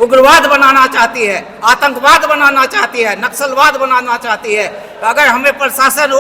उग्रवाद बनाना चाहती है, आतंकवाद बनाना चाहती है, नक्सलवाद बनाना चाहती है, अगर हमें प्रशासन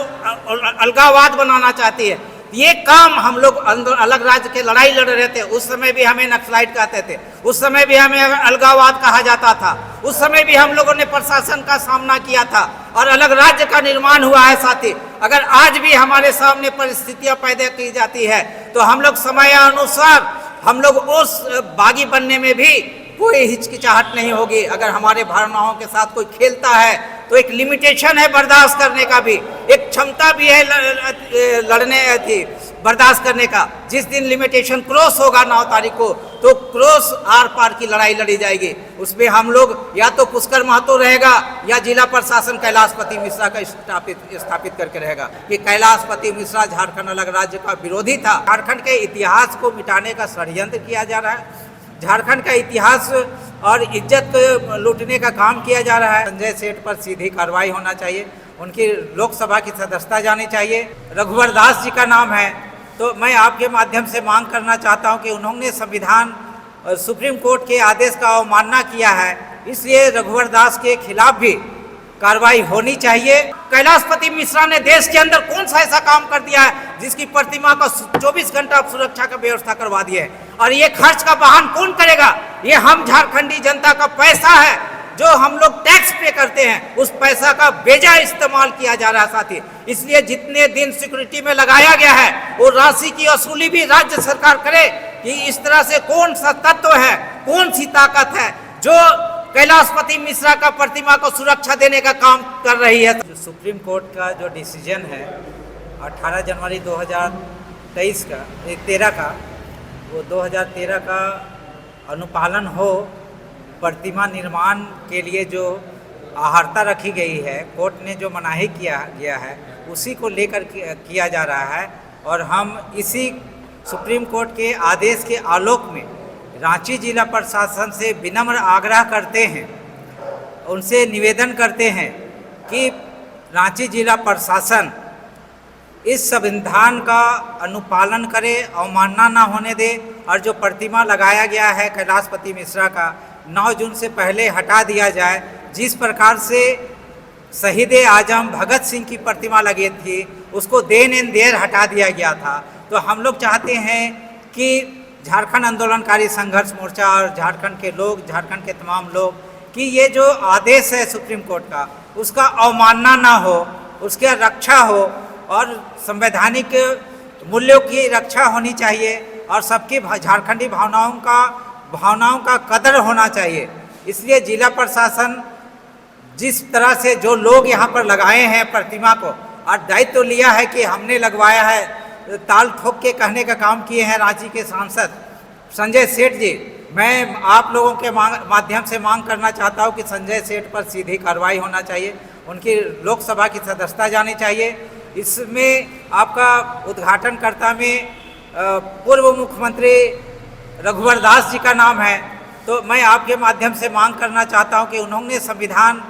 अलगाववाद बनाना चाहती है, ये काम हम लोग अलग राज्य के लड़ाई लड़ रहे थे। उस समय भी हमें नक्सलाइट कहते थे, उस समय भी हमें अलगाववाद कहा जाता था, उस समय भी हम लोगों ने प्रशासन का सामना किया था और अलग राज्य का निर्माण हुआ है। साथी, अगर आज भी हमारे सामने परिस्थितियां पैदा की जाती है तो हम लोग समयानुसार हम लोग उस बागी बनने में भी कोई हिचकिचाहट नहीं होगी। अगर हमारे भावनाओं के साथ कोई खेलता है तो एक लिमिटेशन है बर्दाश्त करने का भी, एक क्षमता भी है लड़ने थी बर्दाश्त करने का। जिस दिन लिमिटेशन क्रॉस होगा 9 तारीख को, तो क्रॉस आर पार की लड़ाई लड़ी जाएगी। उसमें हम लोग या तो पुष्कर महतो रहेगा या जिला प्रशासन कैलाशपति मिश्रा का स्थापित करके रहेगा कि कैलाशपति मिश्रा झारखंड अलग राज्य का विरोधी था। झारखंड के इतिहास को मिटाने का षड्यंत्र किया जा रहा है, झारखंड का इतिहास और इज्जत लूटने का काम किया जा रहा है। संजय सेठ पर सीधी कार्रवाई होना चाहिए, उनकी लोकसभा की सदस्यता जानी चाहिए। रघुवर दास जी का नाम है, तो मैं आपके माध्यम से मांग करना चाहता हूं कि उन्होंने संविधान सुप्रीम कोर्ट के आदेश का अवमानना किया है, इसलिए रघुवर दास के खिलाफ भी कार्रवाई होनी चाहिए। कैलाशपति मिश्रा ने देश के अंदर कौन सा ऐसा काम कर दिया है जिसकी प्रतिमा का 24 घंटा सुरक्षा का व्यवस्था करवा दिए है, और ये खर्च का वाहन कौन करेगा? ये हम झारखंडी जनता का पैसा है जो हम लोग टैक्स पे करते हैं, उस पैसा का बेजा इस्तेमाल किया जा रहा है साथी। इसलिए जितने दिन सिक्योरिटी में लगाया गया है वो राशि की वसूली भी राज्य सरकार करे कि इस तरह से कौन सा तत्व है, कौन सी ताकत है जो कैलाशपति मिश्रा का प्रतिमा को सुरक्षा देने का काम कर रही है। जो सुप्रीम कोर्ट का जो डिसीजन है 18 जनवरी 2013 का, वो 2013 का अनुपालन हो, प्रतिमा निर्माण के लिए जो आहर्ता रखी गई है, कोर्ट ने जो मनाही किया गया है उसी को लेकर किया जा रहा है। और हम इसी सुप्रीम कोर्ट के आदेश के आलोक में रांची जिला प्रशासन से विनम्र आग्रह करते हैं, उनसे निवेदन करते हैं कि रांची जिला प्रशासन इस संविधान का अनुपालन करे, अवमानना ना होने दे, और जो प्रतिमा लगाया गया है कैलाशपति मिश्रा का 9 जून से पहले हटा दिया जाए। जिस प्रकार से शहीद आजम भगत सिंह की प्रतिमा लगी थी उसको देन एंड देयर हटा दिया गया था। तो हम लोग चाहते हैं कि झारखंड आंदोलनकारी संघर्ष मोर्चा और झारखंड के लोग, झारखंड के तमाम लोग, कि ये जो आदेश है सुप्रीम कोर्ट का उसका अवमानना ना हो, उसकी रक्षा हो और संवैधानिक मूल्यों की रक्षा होनी चाहिए और सबकी झारखंडी भावनाओं का कदर होना चाहिए। इसलिए जिला प्रशासन जिस तरह से जो लोग यहाँ पर लगाए हैं प्रतिमा को और दायित्व तो लिया है कि हमने लगवाया है, ताल ठोक के कहने का काम किए हैं रांची के सांसद संजय सेठ जी। मैं आप लोगों के माध्यम से मांग करना चाहता हूं कि संजय सेठ पर सीधी कार्रवाई होना चाहिए, उनकी लोकसभा की सदस्यता जानी चाहिए। इसमें आपका उद्घाटनकर्ता में पूर्व मुख्यमंत्री रघुवर दास जी का नाम है, तो मैं आपके माध्यम से मांग करना चाहता हूं कि उन्होंने संविधान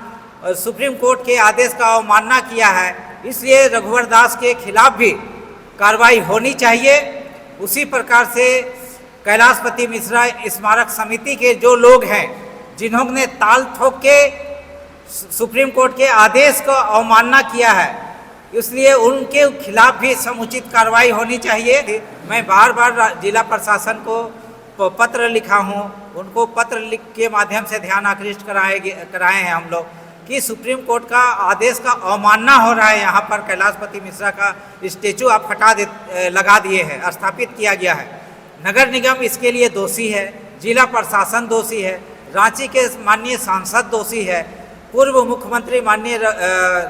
सुप्रीम कोर्ट के आदेश का अवमानना किया है, इसलिए रघुवर दास के खिलाफ भी कार्रवाई होनी चाहिए। उसी प्रकार से कैलाशपति मिश्रा स्मारक समिति के जो लोग हैं जिन्होंने ताल ठोक के सुप्रीम कोर्ट के आदेश का अवमानना किया है, इसलिए उनके खिलाफ भी समुचित कार्रवाई होनी चाहिए। मैं बार बार जिला प्रशासन को पत्र लिखा हूं, उनको पत्र लिख के माध्यम से ध्यान आकृष्ट कराए हैं हम लोग कि सुप्रीम कोर्ट का आदेश का अवमानना हो रहा है। यहाँ पर कैलाशपति मिश्रा का स्टेचू आप लगा दिए हैं, स्थापित किया गया है। नगर निगम इसके लिए दोषी है, जिला प्रशासन दोषी है, रांची के माननीय सांसद दोषी है, पूर्व मुख्यमंत्री माननीय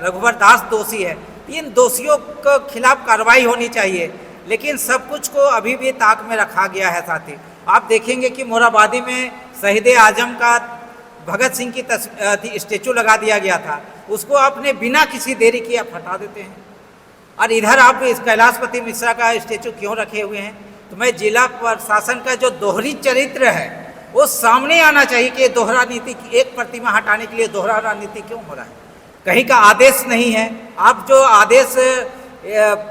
रघुवर दास दोषी है। इन दोषियों के खिलाफ कार्रवाई होनी चाहिए, लेकिन सब कुछ को अभी भी ताक में रखा गया है। साथी, आप देखेंगे कि मोराबादी में शहीद आजम का भगत सिंह की स्टेचू लगा दिया गया था, उसको आपने बिना किसी देरी किए आप हटा देते हैं, और इधर आप इस कैलाशपति मिश्रा का स्टेचू क्यों रखे हुए हैं? तो मैं जिला प्रशासन का जो दोहरी चरित्र है वो सामने आना चाहिए कि दोहरा नीति, एक प्रतिमा हटाने के लिए दोहरा रणनीति क्यों हो रहा है? कहीं का आदेश नहीं है। आप जो आदेश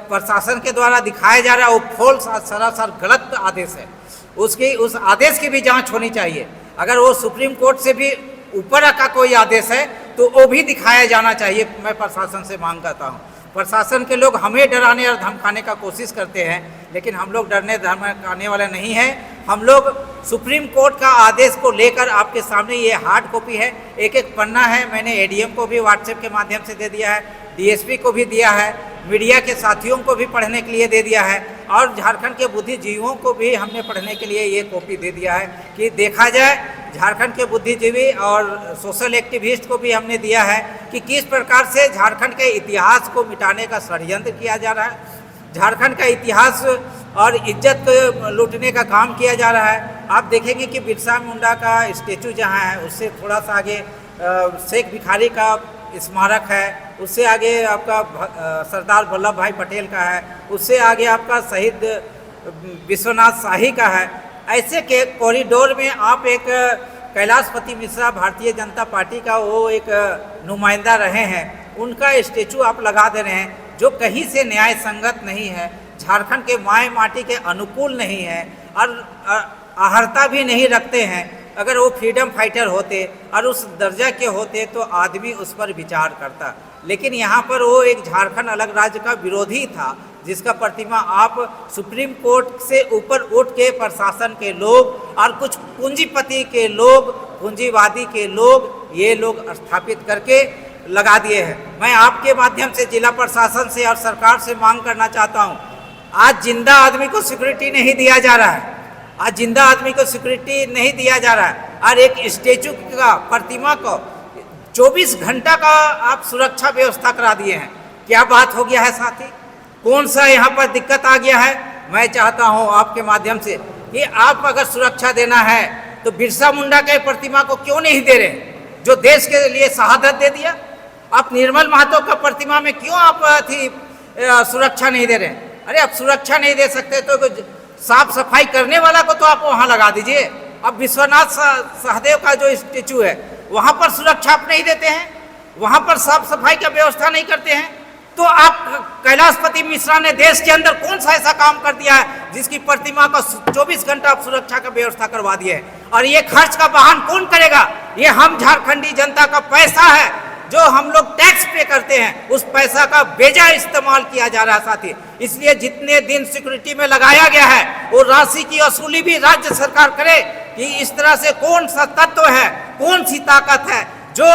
प्रशासन के द्वारा दिखाया जा रहा है वो फॉल्स, सरासर गलत आदेश है। उस आदेश की भी जांच होनी चाहिए। अगर वो सुप्रीम कोर्ट से भी ऊपर का कोई आदेश है तो वो भी दिखाया जाना चाहिए। मैं प्रशासन से मांग करता हूँ। प्रशासन के लोग हमें डराने और धमकाने का कोशिश करते हैं, लेकिन हम लोग डरने धमकाने वाले नहीं हैं। हम लोग सुप्रीम कोर्ट का आदेश को लेकर आपके सामने, ये हार्ड कॉपी है, एक एक पन्ना है, मैंने एडीएम को भी व्हाट्सएप के माध्यम से दे दिया है, डीएसपी को भी दिया है, मीडिया के साथियों को भी पढ़ने के लिए दे दिया है, और झारखंड के बुद्धिजीवियों को भी हमने पढ़ने के लिए ये कॉपी दे दिया है कि देखा जाए। झारखंड के बुद्धिजीवी और सोशल एक्टिविस्ट को भी हमने दिया है कि किस प्रकार से झारखंड के इतिहास को मिटाने का षड्यंत्र किया जा रहा है, झारखंड का इतिहास और इज्जत लूटने का काम किया जा रहा है। आप देखेंगे कि बिरसा मुंडा का स्टेचू जहाँ है, उससे थोड़ा सा आगे शेख भिखारी का स्मारक है, उससे आगे आपका सरदार वल्लभ भाई पटेल का है, उससे आगे आपका शहीद विश्वनाथ शाही का है। ऐसे के कॉरिडोर में आप एक कैलाशपति मिश्रा भारतीय जनता पार्टी का वो एक नुमाइंदा रहे हैं, उनका स्टेचू आप लगा दे रहे हैं, जो कहीं से न्याय संगत नहीं है, झारखंड के माए माटी के अनुकूल नहीं है और आहर्ता भी नहीं रखते हैं। अगर वो फ्रीडम फाइटर होते और उस दर्जा के होते तो आदमी उस पर विचार करता, लेकिन यहाँ पर वो एक झारखंड अलग राज्य का विरोधी था, जिसका प्रतिमा आप सुप्रीम कोर्ट से ऊपर उठ के प्रशासन के लोग और कुछ पूंजीपति के लोग, पूंजीवादी के लोग, ये लोग स्थापित करके लगा दिए हैं। मैं आपके माध्यम से जिला प्रशासन से और सरकार से मांग करना चाहता हूँ, आज जिंदा आदमी को सिक्योरिटी नहीं दिया जा रहा है, आज जिंदा आदमी को सिक्योरिटी नहीं दिया जा रहा है, और एक स्टेचू का, प्रतिमा को 24 घंटा का आप सुरक्षा व्यवस्था करा दिए हैं। क्या बात हो गया है साथी? कौन सा यहाँ पर दिक्कत आ गया है? मैं चाहता हूँ आपके माध्यम से कि आप अगर सुरक्षा देना है तो बिरसा मुंडा के प्रतिमा को क्यों नहीं दे रहे, जो देश के लिए शहादत दे दिया? आप निर्मल महतो का प्रतिमा में क्यों आप सुरक्षा नहीं दे रहे? अरे आप सुरक्षा नहीं दे सकते तो साफ सफाई करने वाला को तो आप वहाँ लगा दीजिए। अब विश्वनाथ सहदेव का जो स्टेचू है वहाँ पर सुरक्षा आप नहीं देते हैं, वहाँ पर साफ सफाई का व्यवस्था नहीं करते हैं, तो आप कैलाशपति मिश्रा ने देश के अंदर कौन सा ऐसा काम कर दिया है जिसकी प्रतिमा का 24 घंटा आप सुरक्षा का व्यवस्था करवा दिए है? और ये खर्च का वाहन कौन करेगा? ये हम झारखंडी जनता का पैसा है जो हम लोग टैक्स पे करते हैं, उस पैसा का बेजा इस्तेमाल किया जा रहा है साथी। इसलिए जितने दिन सिक्योरिटी में लगाया गया है वो राशि की वसूली भी राज्य सरकार करे कि इस तरह से कौन सा तत्व है, कौन सी ताकत है जो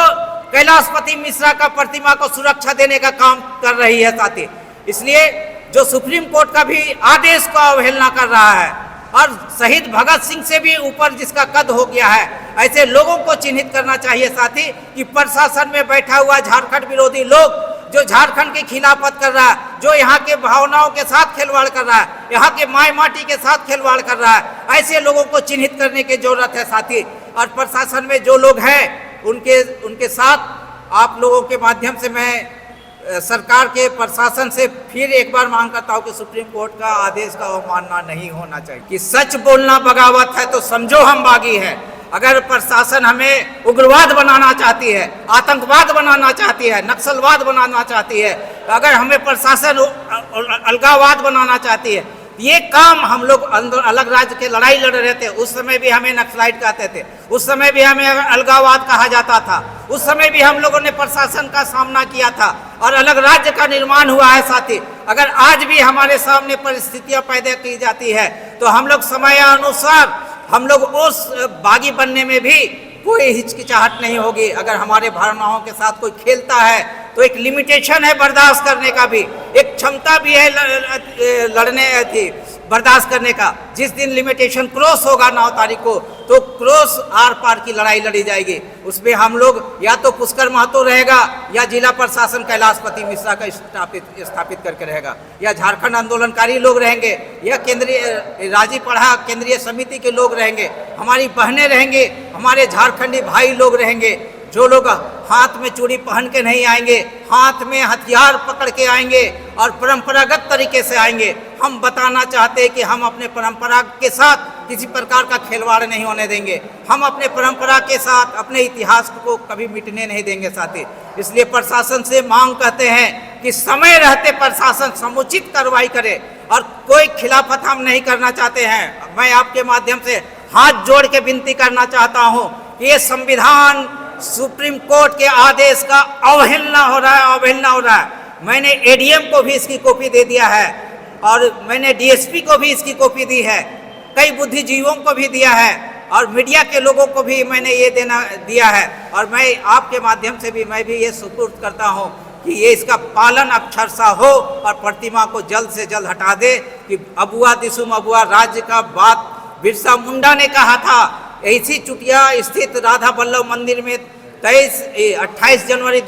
कैलाशपति मिश्रा का प्रतिमा को सुरक्षा देने का काम कर रही है साथी। इसलिए जो सुप्रीम कोर्ट का भी आदेश का अवहेलना कर रहा है और शहीद भगत सिंह से भी ऊपर जिसका कद हो गया है, ऐसे लोगों को चिन्हित करना चाहिए साथी कि प्रशासन में बैठा हुआ झारखंड विरोधी लोग जो झारखंड की खिलाफत कर रहा है, जो यहाँ के भावनाओं के साथ खिलवाड़ कर रहा है, यहाँ के माई माटी के साथ खिलवाड़ कर रहा है, ऐसे लोगों को चिन्हित करने की जरूरत है साथी। और प्रशासन में जो लोग हैं उनके साथ आप लोगों के माध्यम से मैं सरकार के प्रशासन से फिर एक बार मांग करता हूँ कि सुप्रीम कोर्ट का आदेश का अवमानना नहीं होना चाहिए। कि सच बोलना बगावत है तो समझो हम बागी हैं। अगर प्रशासन हमें उग्रवाद बनाना चाहती है, आतंकवाद बनाना चाहती है, नक्सलवाद बनाना चाहती है, अगर हमें प्रशासन अलगाववाद बनाना चाहती है, ये काम हम लोग अलग राज्य के लड़ाई लड़ रहे थे, उस समय भी हमें नक्सलाइट कहते थे, उस समय भी हमें अलगाववाद कहा जाता था, उस समय भी हम लोगों ने प्रशासन का सामना किया था और अलग राज्य का निर्माण हुआ है साथी। अगर आज भी हमारे सामने परिस्थितियां पैदा की जाती है तो हम लोग समय अनुसार हम लोग उस बागी बनने में भी कोई हिचकिचाहट नहीं होगी। अगर हमारे भावनाओं के साथ कोई खेलता है तो एक लिमिटेशन है बर्दाश्त करने का भी, एक क्षमता भी है लड़ने थी बर्दाश्त करने का। जिस दिन लिमिटेशन क्रॉस होगा 9 तारीख को तो क्रॉस आर पार की लड़ाई लड़ी जाएगी। उसमें हम लोग या तो पुष्कर महतो रहेगा या जिला प्रशासन कैलाशपति मिश्रा का स्थापित करके रहेगा, या झारखंड आंदोलनकारी लोग रहेंगे, या केंद्रीय राजी पढ़ा केंद्रीय समिति के लोग रहेंगे, हमारी बहनें रहेंगे, हमारे झारखंडी भाई लोग रहेंगे। जो लोग हाथ में चूड़ी पहन के नहीं आएंगे, हाथ में हथियार पकड़ के आएंगे और परंपरागत तरीके से आएंगे। हम बताना चाहते हैं कि हम अपने परंपरा के साथ किसी प्रकार का खिलवाड़ नहीं होने देंगे। हम अपने परंपरा के साथ अपने इतिहास को कभी मिटने नहीं देंगे साथी। इसलिए प्रशासन से मांग करते हैं कि समय रहते प्रशासन समुचित कार्रवाई करे और कोई खिलाफत हम नहीं करना चाहते हैं। मैं आपके माध्यम से हाथ जोड़ के विनती करना चाहता हूं कि ये संविधान सुप्रीम कोर्ट के आदेश का अवहेलना हो रहा है, अवहेलना हो रहा है। मैंने एडीएम को भी इसकी कॉपी दे दिया है और मैंने डीएसपी को भी इसकी कॉपी दी है, कई बुद्धिजीवियों को भी दिया है और मीडिया के लोगों को भी मैंने ये दिया है। और मैं आपके माध्यम से भी मैं भी ये सुपुर्द करता हूँ कि ये इसका पालन अक्षरशः हो और प्रतिमा को जल्द से जल्द हटा दे। कि अबुआ दिसुम अबुआ राज्य का बात बिरसा मुंडा ने कहा था। ऐसी चुटिया स्थित राधा वल्लभ मंदिर में 28 जनवरी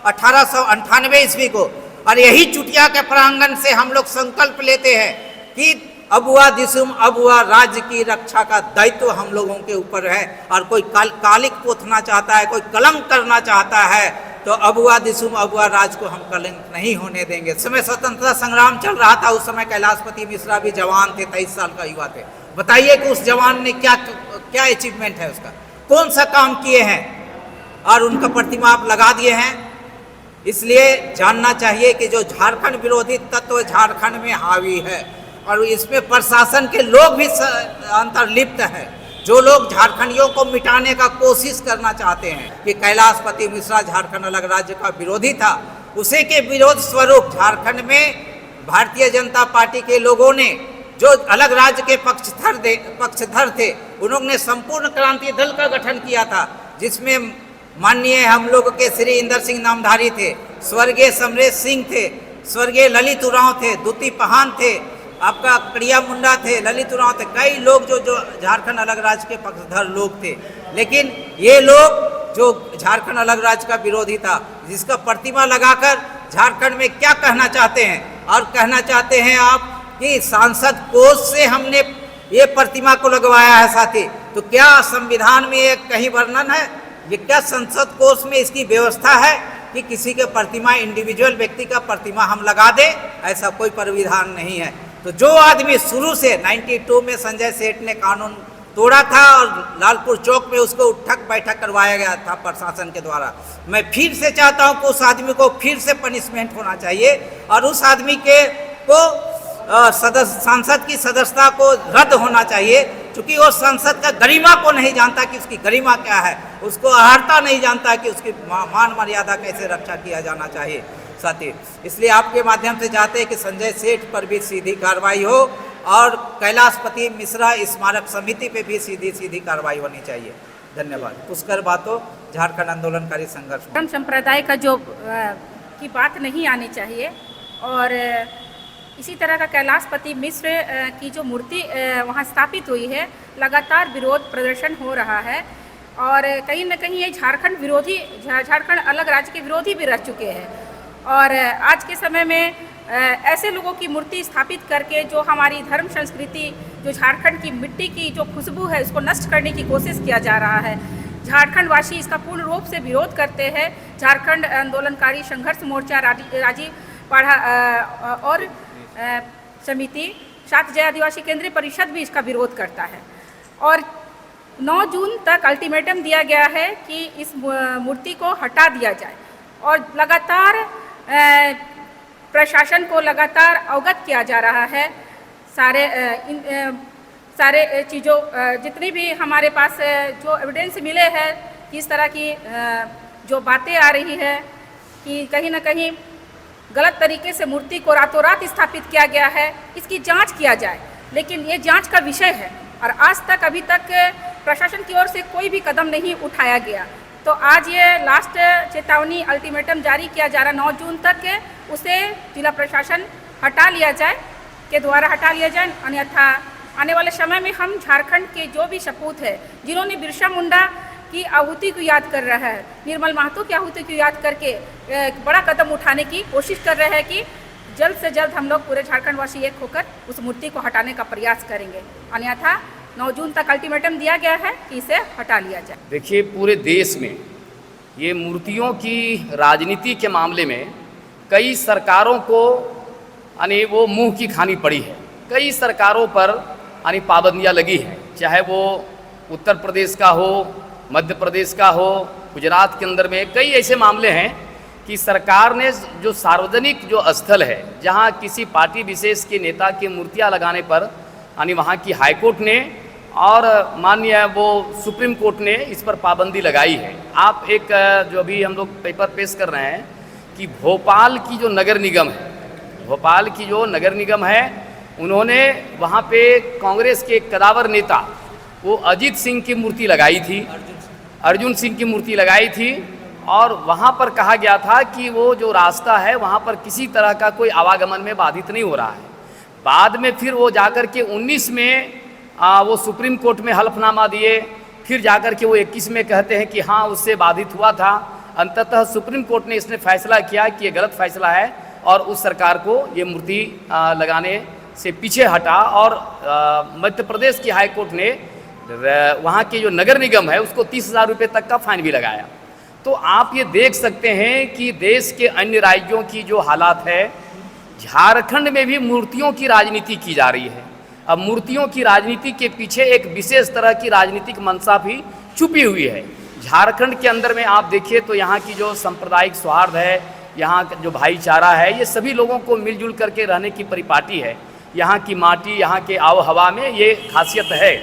1898 ईस्वी को, और यही चुटिया के प्रांगण से हम लोग संकल्प लेते हैं कि अबुआ दिसुम अबुआ राज्य की रक्षा का दायित्व हम लोगों के ऊपर है। और कोई कालिक पोथना चाहता है, कोई कलंक करना चाहता है, तो अबुआ दिसुम अबुआ राज को हम कलंक नहीं होने देंगे। समय स्वतंत्रता संग्राम चल रहा था, उस समय कैलाशपति मिश्रा भी जवान थे, 23 साल का युवा थे। बताइए कि उस जवान ने क्या क्या अचीवमेंट है, उसका कौन सा काम किए हैं, और उनका प्रतिमा आप लगा दिए हैं। इसलिए जानना चाहिए कि जो झारखंड विरोधी तत्व झारखंड में हावी है और इसमें प्रशासन के लोग भी अंतर्लिप्त है, जो लोग झारखंडियों को मिटाने का कोशिश करना चाहते हैं। कि कैलाशपति मिश्रा झारखंड अलग राज्य का विरोधी था, उसी के विरोध स्वरूप झारखंड में भारतीय जनता पार्टी के लोगों ने, जो अलग राज्य के पक्षधर थे, उन्होंने संपूर्ण क्रांति दल का गठन किया था, जिसमें माननीय हम लोग के श्री इंदर सिंह नामधारी थे, स्वर्गीय समरेश सिंह थे, स्वर्गीय ललित उरांव थे, दूती पहान थे, आपका कड़िया मुंडा थे, ललित उरांव थे, कई लोग जो झारखंड अलग राज्य के पक्षधर लोग थे। लेकिन ये लोग जो झारखंड अलग राज्य का विरोधी था, जिसका प्रतिमा लगाकर झारखंड में क्या कहना चाहते हैं, और कहना चाहते हैं आप कि सांसद कोष से हमने ये प्रतिमा को लगवाया है साथी। तो क्या संविधान में ये कहीं वर्णन है, ये क्या संसद कोष में इसकी व्यवस्था है कि किसी के प्रतिमा, इंडिविजुअल व्यक्ति का प्रतिमा हम लगा दें? ऐसा कोई प्राविधान नहीं है। तो जो आदमी शुरू से 92 में संजय सेठ ने कानून तोड़ा था और लालपुर चौक में उसको उठक बैठक करवाया गया था प्रशासन के द्वारा, मैं फिर से चाहता हूं कि उस आदमी को फिर से पनिशमेंट होना चाहिए और उस आदमी के को सांसद की सदस्यता को रद्द होना चाहिए, क्योंकि वो संसद का गरिमा को नहीं जानता कि उसकी गरिमा क्या है, उसको अहर्ता नहीं जानता कि उसकी मान मर्यादा कैसे रक्षा किया जाना चाहिए साथी। इसलिए आपके माध्यम से चाहते हैं कि संजय सेठ पर भी सीधी कार्रवाई हो और कैलाशपति मिश्रा स्मारक समिति पे भी सीधी कार्रवाई होनी चाहिए। धन्यवाद। पुष्कर बातो, झारखंड आंदोलनकारी संघर्ष संप्रदाय का जो की बात नहीं आनी चाहिए। और इसी तरह का कैलाशपति मिश्र की जो मूर्ति वहाँ स्थापित हुई है, लगातार विरोध प्रदर्शन हो रहा है और कहीं न कहीं ये झारखंड विरोधी, झारखंड अलग राज्य के विरोधी भी रह चुके हैं। और आज के समय में ऐसे लोगों की मूर्ति स्थापित करके जो हमारी धर्म संस्कृति, जो झारखंड की मिट्टी की जो खुशबू है, उसको नष्ट करने की कोशिश किया जा रहा है। झारखंड वासी इसका पूर्ण रूप से विरोध करते हैं। झारखंड आंदोलनकारी संघर्ष मोर्चा, राजीव पाढ़ा और समिति, सात जय आदिवासी केंद्रीय परिषद भी इसका विरोध करता है। और 9 जून तक अल्टीमेटम दिया गया है कि इस मूर्ति को हटा दिया जाए और लगातार प्रशासन को लगातार अवगत किया जा रहा है। सारे चीज़ों, जितनी भी हमारे पास जो एविडेंस मिले हैं, किस तरह की जो बातें आ रही है कि कहीं ना कहीं गलत तरीके से मूर्ति को रातों रात स्थापित किया गया है, इसकी जांच किया जाए। लेकिन ये जांच का विषय है और आज तक अभी तक प्रशासन की ओर से कोई भी कदम नहीं उठाया गया। तो आज ये लास्ट चेतावनी अल्टीमेटम जारी किया जा रहा है 9 जून तक के, उसे जिला प्रशासन हटा लिया जाए, के द्वारा हटा लिया जाए। अन्यथा आने वाले समय में हम झारखंड के जो भी सपूत है, जिन्होंने बिरसा मुंडा की आहुति को याद कर रहा है, निर्मल महतो की आहुति को याद करके बड़ा कदम उठाने की कोशिश कर रहे हैं कि जल्द से जल्द हम लोग पूरे झारखंड वासी एक होकर उस मूर्ति को हटाने का प्रयास करेंगे। अन्यथा 9 जून तक अल्टीमेटम दिया गया है कि इसे हटा लिया जाए। देखिए, पूरे देश में ये मूर्तियों की राजनीति के मामले में कई सरकारों को यानी वो मुंह की खानी पड़ी है। कई सरकारों पर यानी पाबंदियाँ लगी हैं, चाहे वो उत्तर प्रदेश का हो, मध्य प्रदेश का हो, गुजरात के अंदर में कई ऐसे मामले हैं कि सरकार ने जो सार्वजनिक जो स्थल है, जहां किसी पार्टी विशेष के नेता की मूर्तियां लगाने पर यानी वहां की हाईकोर्ट ने और माननीय वो सुप्रीम कोर्ट ने इस पर पाबंदी लगाई है। आप एक जो अभी हम लोग पेपर पेश कर रहे हैं कि भोपाल की जो नगर निगम है, भोपाल की जो नगर निगम है, उन्होंने वहाँ पे कांग्रेस के एक कदावर नेता वो अजीत सिंह की मूर्ति लगाई थी, अर्जुन सिंह की मूर्ति लगाई थी, और वहाँ पर कहा गया था कि वो जो रास्ता है वहाँ पर किसी तरह का कोई आवागमन में बाधित नहीं हो रहा है। बाद में फिर वो जाकर के 19 में वो सुप्रीम कोर्ट में हलफनामा दिए, फिर जाकर के वो 21 में कहते हैं कि हाँ उससे बाधित हुआ था। अंततः सुप्रीम कोर्ट ने इसने फैसला किया कि ये गलत फैसला है और उस सरकार को ये मूर्ति लगाने से पीछे हटा, और मध्य प्रदेश की हाई कोर्ट ने वहाँ के जो नगर निगम है उसको 30,000 रुपये तक का फाइन भी लगाया। तो आप ये देख सकते हैं कि देश के अन्य राज्यों की जो हालात है, झारखंड में भी मूर्तियों की राजनीति की जा रही है। अब मूर्तियों की राजनीति के पीछे एक विशेष तरह की राजनीतिक मंशा भी छुपी हुई है। झारखंड के अंदर में आप देखिए तो यहाँ की जो सांप्रदायिक सौहार्द है, यहाँ का जो भाईचारा है, ये सभी लोगों को मिलजुल करके रहने की परिपाटी है। यहाँ की माटी, यहाँ के आव हवा में ये खासियत है,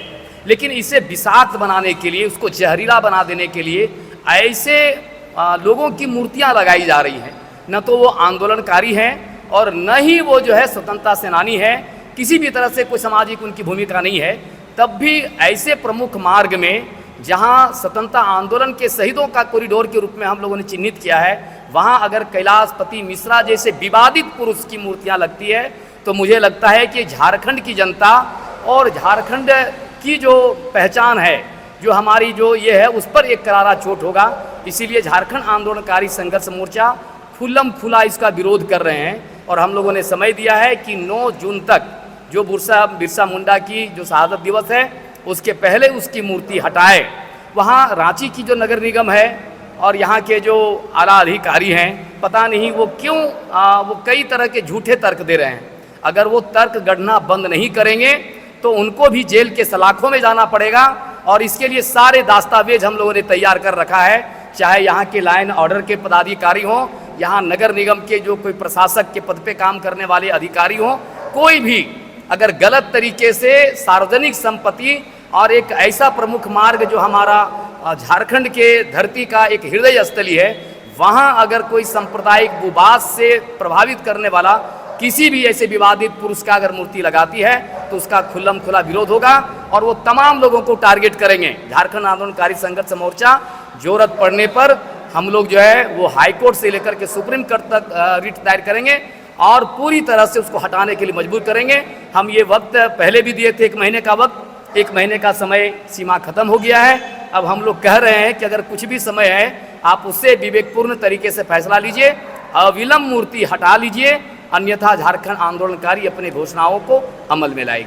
लेकिन इसे विषाक्त बनाने के लिए, उसको जहरीला बना देने के लिए ऐसे लोगों की मूर्तियाँ लगाई जा रही हैं। न तो वो आंदोलनकारी हैं और न ही वो जो है स्वतंत्रता सेनानी है, किसी भी तरह से कोई सामाजिक उनकी भूमिका नहीं है। तब भी ऐसे प्रमुख मार्ग में जहां स्वतंत्रता आंदोलन के शहीदों का कॉरिडोर के रूप में हम लोगों ने चिन्हित किया है, वहां अगर कैलाशपति मिश्रा जैसे विवादित पुरुष की मूर्तियां लगती है तो मुझे लगता है कि झारखंड की जनता और झारखंड की जो पहचान है, जो हमारी जो ये है, उस पर एक करारा चोट होगा। इसीलिए झारखंड आंदोलनकारी संघर्ष मोर्चा खुल्लम खुला इसका विरोध कर रहे हैं और हम लोगों ने समय दिया है कि 9 जून तक जो बिरसा मुंडा की जो शहादत दिवस है उसके पहले उसकी मूर्ति हटाए। वहाँ रांची की जो नगर निगम है और यहाँ के जो आला अधिकारी हैं, पता नहीं वो क्यों वो कई तरह के झूठे तर्क दे रहे हैं। अगर वो तर्क गढ़ना बंद नहीं करेंगे तो उनको भी जेल के सलाखों में जाना पड़ेगा, और इसके लिए सारे दस्तावेज हम लोगों ने तैयार कर रखा है। चाहे यहाँ के लाइन ऑर्डर के पदाधिकारी हों, यहाँ नगर निगम के जो कोई प्रशासक के पद पे काम करने वाले अधिकारी हों, कोई भी अगर गलत तरीके से सार्वजनिक संपत्ति और एक ऐसा प्रमुख मार्ग जो हमारा झारखंड के धरती का एक हृदय स्थली है, वहाँ अगर कोई सांप्रदायिक विवाद से प्रभावित करने वाला किसी भी ऐसे विवादित पुरुष का अगर मूर्ति लगाती है तो उसका खुल्लम खुला विरोध होगा और वो तमाम लोगों को टारगेट करेंगे। झारखंड आंदोलनकारी संघर्ष मोर्चा जरूरत पड़ने पर हम लोग जो है वो हाई कोर्ट से लेकर के सुप्रीम कोर्ट तक रिट दायर करेंगे और पूरी तरह से उसको हटाने के लिए मजबूर करेंगे। हम ये वक्त पहले भी दिए थे, 1 महीने का वक्त, 1 महीने का समय सीमा खत्म हो गया है। अब हम लोग कह रहे हैं कि अगर कुछ भी समय है आप उससे विवेकपूर्ण तरीके से फैसला लीजिए, अविलंब मूर्ति हटा लीजिए, अन्यथा झारखंड आंदोलनकारी अपनी घोषणाओं को अमल में लाएगी।